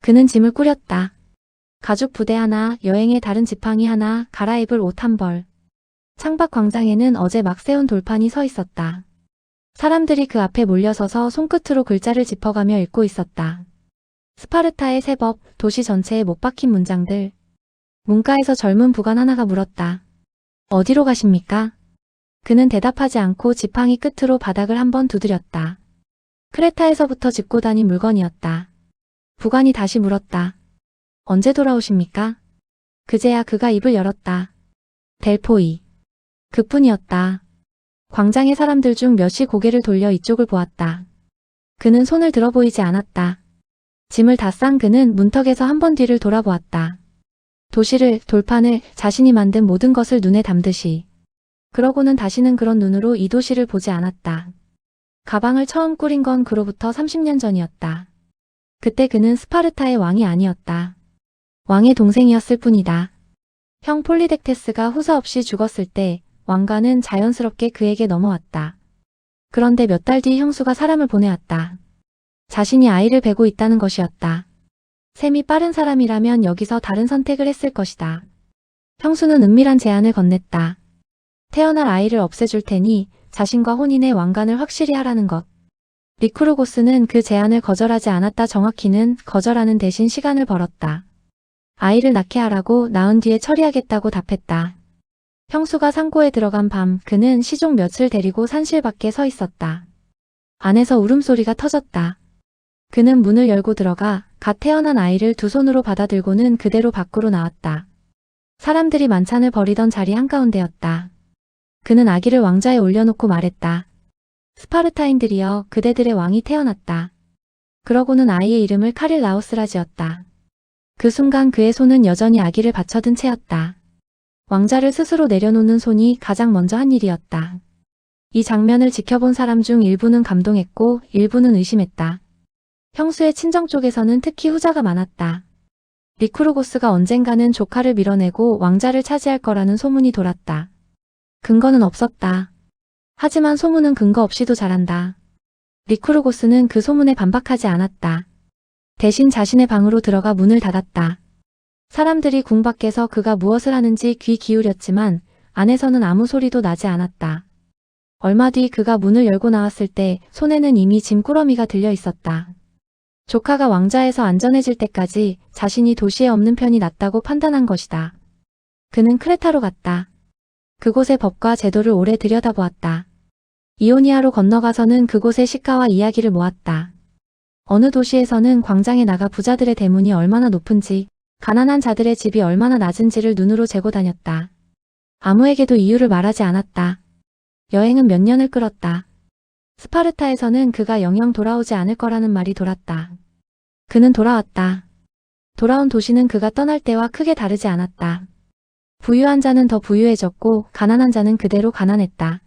그는 짐을 꾸렸다. 가죽 부대 하나, 여행의 다른 지팡이 하나, 갈아입을 옷 한 벌. 창밖 광장에는 어제 막 세운 돌판이 서 있었다. 사람들이 그 앞에 몰려서서 손끝으로 글자를 짚어가며 읽고 있었다. 스파르타의 세법, 도시 전체에 못 박힌 문장들. 문가에서 젊은 부관 하나가 물었다. 어디로 가십니까? 그는 대답하지 않고 지팡이 끝으로 바닥을 한번 두드렸다. 크레타에서부터 짚고 다닌 물건이었다. 부관이 다시 물었다. 언제 돌아오십니까? 그제야 그가 입을 열었다. 델포이. 그뿐이었다. 광장의 사람들 중 몇이 고개를 돌려 이쪽을 보았다. 그는 손을 들어 보이지 않았다. 짐을 다 싼 그는 문턱에서 한 번 뒤를 돌아보았다. 도시를, 돌판을, 자신이 만든 모든 것을 눈에 담듯이. 그러고는 다시는 그런 눈으로 이 도시를 보지 않았다. 가방을 처음 꾸린 건 그로부터 30년 전이었다. 그때 그는 스파르타의 왕이 아니었다. 왕의 동생이었을 뿐이다. 형 폴리덱테스가 후사 없이 죽었을 때 왕가는 자연스럽게 그에게 넘어왔다. 그런데 몇 달 뒤 형수가 사람을 보내왔다. 자신이 아이를 베고 있다는 것이었다. 셈이 빠른 사람이라면 여기서 다른 선택을 했을 것이다. 형수는 은밀한 제안을 건넸다. 태어날 아이를 없애줄 테니 자신과 혼인의 왕관을 확실히 하라는 것. 리쿠르고스는 그 제안을 거절하지 않았다. 정확히는 거절하는 대신 시간을 벌었다. 아이를 낳게 하라고 낳은 뒤에 처리하겠다고 답했다. 형수가 상고에 들어간 밤 그는 시종 몇을 데리고 산실 밖에 서 있었다. 안에서 울음소리가 터졌다. 그는 문을 열고 들어가 갓 태어난 아이를 두 손으로 받아들고는 그대로 밖으로 나왔다. 사람들이 만찬을 벌이던 자리 한가운데였다. 그는 아기를 왕좌에 올려놓고 말했다. 스파르타인들이여, 그대들의 왕이 태어났다. 그러고는 아이의 이름을 카릴라오스라 지었다. 그 순간 그의 손은 여전히 아기를 받쳐든 채였다. 왕자를 스스로 내려놓는 손이 가장 먼저 한 일이었다. 이 장면을 지켜본 사람 중 일부는 감동했고 일부는 의심했다. 형수의 친정 쪽에서는 특히 후자가 많았다. 리쿠르고스가 언젠가는 조카를 밀어내고 왕자를 차지할 거라는 소문이 돌았다. 근거는 없었다. 하지만 소문은 근거 없이도 잘한다. 리쿠르고스는 그 소문에 반박하지 않았다. 대신 자신의 방으로 들어가 문을 닫았다. 사람들이 궁 밖에서 그가 무엇을 하는지 귀 기울였지만 안에서는 아무 소리도 나지 않았다. 얼마 뒤 그가 문을 열고 나왔을 때 손에는 이미 짐꾸러미가 들려 있었다. 조카가 왕좌에서 안전해질 때까지 자신이 도시에 없는 편이 낫다고 판단한 것이다. 그는 크레타로 갔다. 그곳의 법과 제도를 오래 들여다보았다. 이오니아로 건너가서는 그곳의 시가와 이야기를 모았다. 어느 도시에서는 광장에 나가 부자들의 대문이 얼마나 높은지, 가난한 자들의 집이 얼마나 낮은지를 눈으로 재고 다녔다. 아무에게도 이유를 말하지 않았다. 여행은 몇 년을 끌었다. 스파르타에서는 그가 영영 돌아오지 않을 거라는 말이 돌았다. 그는 돌아왔다. 돌아온 도시는 그가 떠날 때와 크게 다르지 않았다. 부유한 자는 더 부유해졌고 가난한 자는 그대로 가난했다.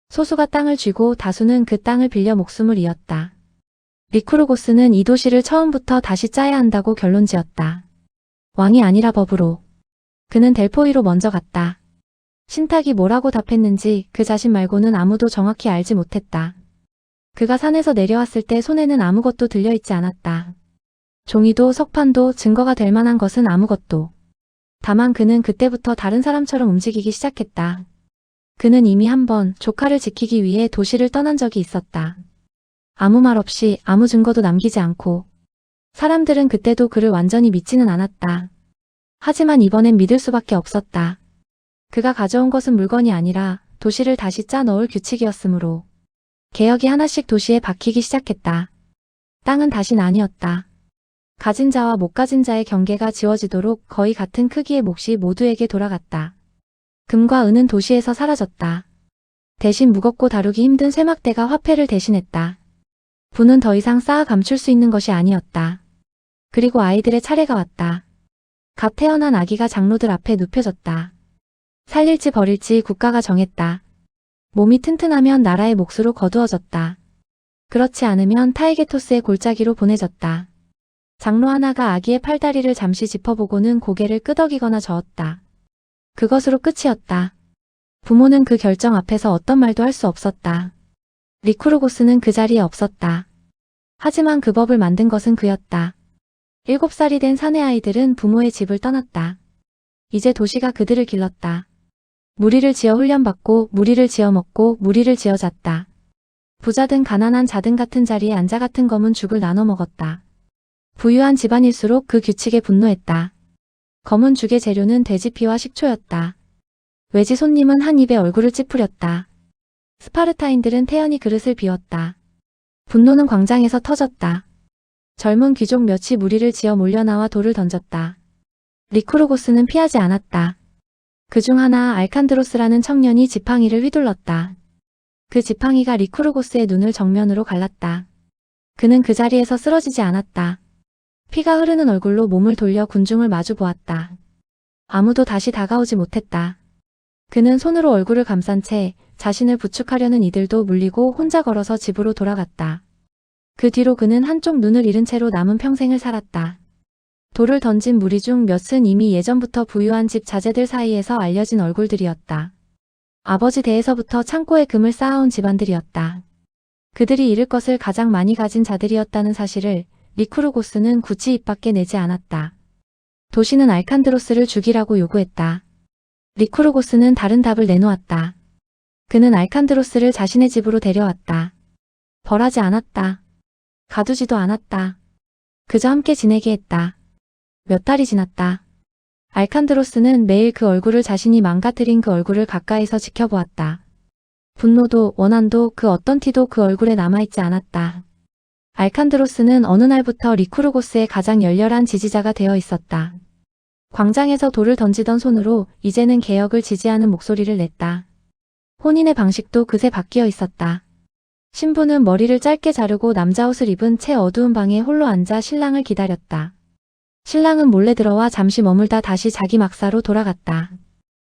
소수가 땅을 쥐고 다수는 그 땅을 빌려 목숨을 이었다. 리쿠르고스는 이 도시를 처음부터 다시 짜야 한다고 결론지었다. 왕이 아니라 법으로. 그는 델포이로 먼저 갔다. 신탁이 뭐라고 답했는지 그 자신 말고는 아무도 정확히 알지 못했다. 그가 산에서 내려왔을 때 손에는 아무것도 들려있지 않았다. 종이도 석판도 증거가 될 만한 것은 아무것도. 다만 그는 그때부터 다른 사람처럼 움직이기 시작했다. 그는 이미 한 번 조카를 지키기 위해 도시를 떠난 적이 있었다. 아무 말 없이 아무 증거도 남기지 않고. 사람들은 그때도 그를 완전히 믿지는 않았다. 하지만 이번엔 믿을 수밖에 없었다. 그가 가져온 것은 물건이 아니라 도시를 다시 짜 넣을 규칙이었으므로. 개혁이 하나씩 도시에 박히기 시작했다. 땅은 다시 나뉘었다. 가진 자와 못 가진 자의 경계가 지워지도록 거의 같은 크기의 몫이 모두에게 돌아갔다. 금과 은은 도시에서 사라졌다. 대신 무겁고 다루기 힘든 쇠막대가 화폐를 대신했다. 부는 더 이상 쌓아 감출 수 있는 것이 아니었다. 그리고 아이들의 차례가 왔다. 갓 태어난 아기가 장로들 앞에 눕혀졌다. 살릴지 버릴지 국가가 정했다. 몸이 튼튼하면 나라의 몫으로 거두어졌다. 그렇지 않으면 타이게토스의 골짜기로 보내졌다. 장로 하나가 아기의 팔다리를 잠시 짚어보고는 고개를 끄덕이거나 저었다. 그것으로 끝이었다. 부모는 그 결정 앞에서 어떤 말도 할 수 없었다. 리쿠르고스는 그 자리에 없었다. 하지만 그 법을 만든 것은 그였다. 7살이 된 사내 아이들은 부모의 집을 떠났다. 이제 도시가 그들을 길렀다. 무리를 지어 훈련받고 무리를 지어 먹고 무리를 지어 잤다. 부자든 가난한 자든 같은 자리에 앉아 같은 검은 죽을 나눠 먹었다. 부유한 집안일수록 그 규칙에 분노했다. 검은 죽의 재료는 돼지피와 식초였다. 외지 손님은 한 입에 얼굴을 찌푸렸다. 스파르타인들은 태연히 그릇을 비웠다. 분노는 광장에서 터졌다. 젊은 귀족 몇이 무리를 지어 몰려나와 돌을 던졌다. 리쿠르고스는 피하지 않았다. 그중 하나 알칸드로스라는 청년이 지팡이를 휘둘렀다. 그 지팡이가 리쿠르고스의 눈을 정면으로 갈랐다. 그는 그 자리에서 쓰러지지 않았다. 피가 흐르는 얼굴로 몸을 돌려 군중을 마주 보았다. 아무도 다시 다가오지 못했다. 그는 손으로 얼굴을 감싼 채 자신을 부축하려는 이들도 물리고 혼자 걸어서 집으로 돌아갔다. 그 뒤로 그는 한쪽 눈을 잃은 채로 남은 평생을 살았다. 돌을 던진 무리 중 몇은 이미 예전부터 부유한 집 자제들 사이에서 알려진 얼굴들이었다. 아버지 대에서부터 창고에 금을 쌓아온 집안들이었다. 그들이 잃을 것을 가장 많이 가진 자들이었다는 사실을 리쿠르고스는 굳이 입 밖에 내지 않았다. 도시는 알칸드로스를 죽이라고 요구했다. 리쿠르고스는 다른 답을 내놓았다. 그는 알칸드로스를 자신의 집으로 데려왔다. 벌하지 않았다. 가두지도 않았다. 그저 함께 지내게 했다. 몇 달이 지났다. 알칸드로스는 매일 그 얼굴을 자신이 망가뜨린 그 얼굴을 가까이서 지켜보았다. 분노도 원한도 그 어떤 티도 그 얼굴에 남아있지 않았다. 알칸드로스는 어느 날부터 리쿠르고스의 가장 열렬한 지지자가 되어 있었다. 광장에서 돌을 던지던 손으로 이제는 개혁을 지지하는 목소리를 냈다. 혼인의 방식도 그새 바뀌어 있었다. 신부는 머리를 짧게 자르고 남자 옷을 입은 채 어두운 방에 홀로 앉아 신랑을 기다렸다. 신랑은 몰래 들어와 잠시 머물다 다시 자기 막사로 돌아갔다.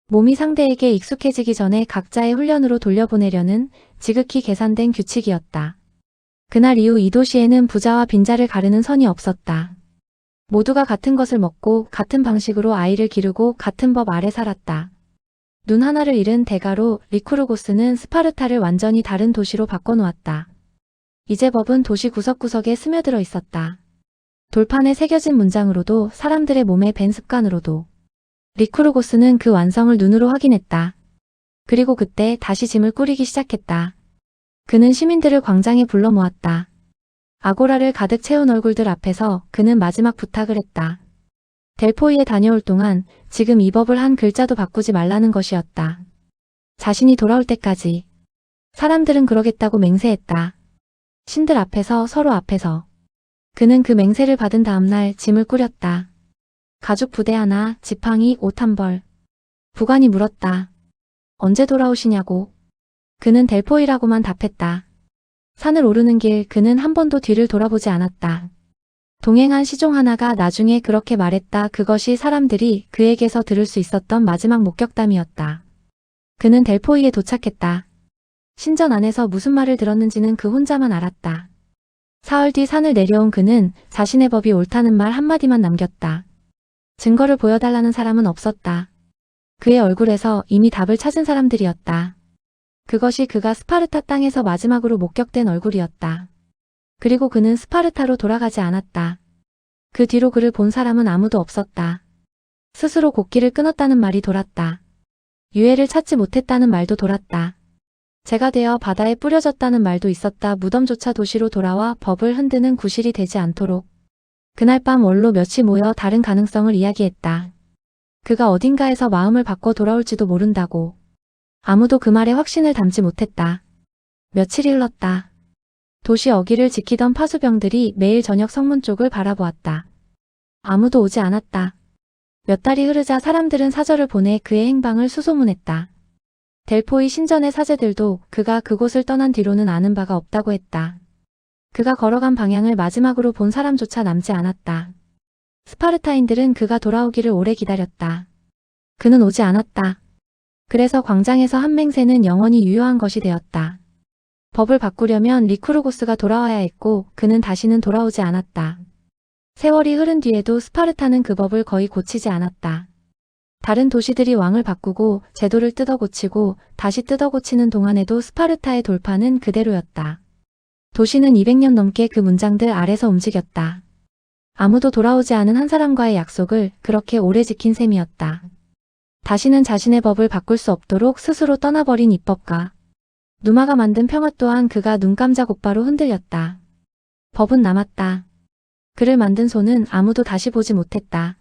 몸이 상대에게 익숙해지기 전에 각자의 훈련으로 돌려보내려는 지극히 계산된 규칙이었다. 그날 이후 이 도시에는 부자와 빈자를 가르는 선이 없었다. 모두가 같은 것을 먹고 같은 방식으로 아이를 기르고 같은 법 아래 살았다. 눈 하나를 잃은 대가로 리쿠르고스는 스파르타를 완전히 다른 도시로 바꿔놓았다. 이제 법은 도시 구석구석에 스며들어 있었다. 돌판에 새겨진 문장으로도 사람들의 몸에 밴 습관으로도. 리쿠르고스는 그 완성을 눈으로 확인했다. 그리고 그때 다시 짐을 꾸리기 시작했다. 그는 시민들을 광장에 불러 모았다. 아고라를 가득 채운 얼굴들 앞에서 그는 마지막 부탁을 했다. 델포이에 다녀올 동안 지금 이 법을 한 글자도 바꾸지 말라는 것이었다. 자신이 돌아올 때까지. 사람들은 그러겠다고 맹세했다. 신들 앞에서 서로 앞에서. 그는 그 맹세를 받은 다음날 짐을 꾸렸다. 가죽 부대 하나, 지팡이, 옷 한 벌. 부관이 물었다. 언제 돌아오시냐고. 그는 델포이라고만 답했다. 산을 오르는 길 그는 한 번도 뒤를 돌아보지 않았다. 동행한 시종 하나가 나중에 그렇게 말했다. 그것이 사람들이 그에게서 들을 수 있었던 마지막 목격담이었다. 그는 델포이에 도착했다. 신전 안에서 무슨 말을 들었는지는 그 혼자만 알았다. 사흘 뒤 산을 내려온 그는 자신의 법이 옳다는 말 한마디만 남겼다. 증거를 보여달라는 사람은 없었다. 그의 얼굴에서 이미 답을 찾은 사람들이었다. 그것이 그가 스파르타 땅에서 마지막으로 목격된 얼굴이었다. 그리고 그는 스파르타로 돌아가지 않았다. 그 뒤로 그를 본 사람은 아무도 없었다. 스스로 곡기를 끊었다는 말이 돌았다. 유해를 찾지 못했다는 말도 돌았다. 재가 되어 바다에 뿌려졌다는 말도 있었다. 무덤조차 도시로 돌아와 법을 흔드는 구실이 되지 않도록. 그날 밤 원로 몇이 모여 다른 가능성을 이야기했다. 그가 어딘가에서 마음을 바꿔 돌아올지도 모른다고. 아무도 그 말에 확신을 담지 못했다. 며칠이 흘렀다. 도시 어귀를 지키던 파수병들이 매일 저녁 성문 쪽을 바라보았다. 아무도 오지 않았다. 몇 달이 흐르자 사람들은 사절을 보내 그의 행방을 수소문했다. 델포이 신전의 사제들도 그가 그곳을 떠난 뒤로는 아는 바가 없다고 했다. 그가 걸어간 방향을 마지막으로 본 사람조차 남지 않았다. 스파르타인들은 그가 돌아오기를 오래 기다렸다. 그는 오지 않았다. 그래서 광장에서 한 맹세는 영원히 유효한 것이 되었다. 법을 바꾸려면 리쿠르고스가 돌아와야 했고 그는 다시는 돌아오지 않았다. 세월이 흐른 뒤에도 스파르타는 그 법을 거의 고치지 않았다. 다른 도시들이 왕을 바꾸고 제도를 뜯어고치고 다시 뜯어고치는 동안에도 스파르타의 돌파는 그대로였다. 도시는 200년 넘게 그 문장들 아래서 움직였다. 아무도 돌아오지 않은 한 사람과의 약속을 그렇게 오래 지킨 셈이었다. 다시는 자신의 법을 바꿀 수 없도록 스스로 떠나버린 입법가. 누마가 만든 평화 또한 그가 눈 감자 곧바로 흔들렸다. 법은 남았다. 그를 만든 손은 아무도 다시 보지 못했다.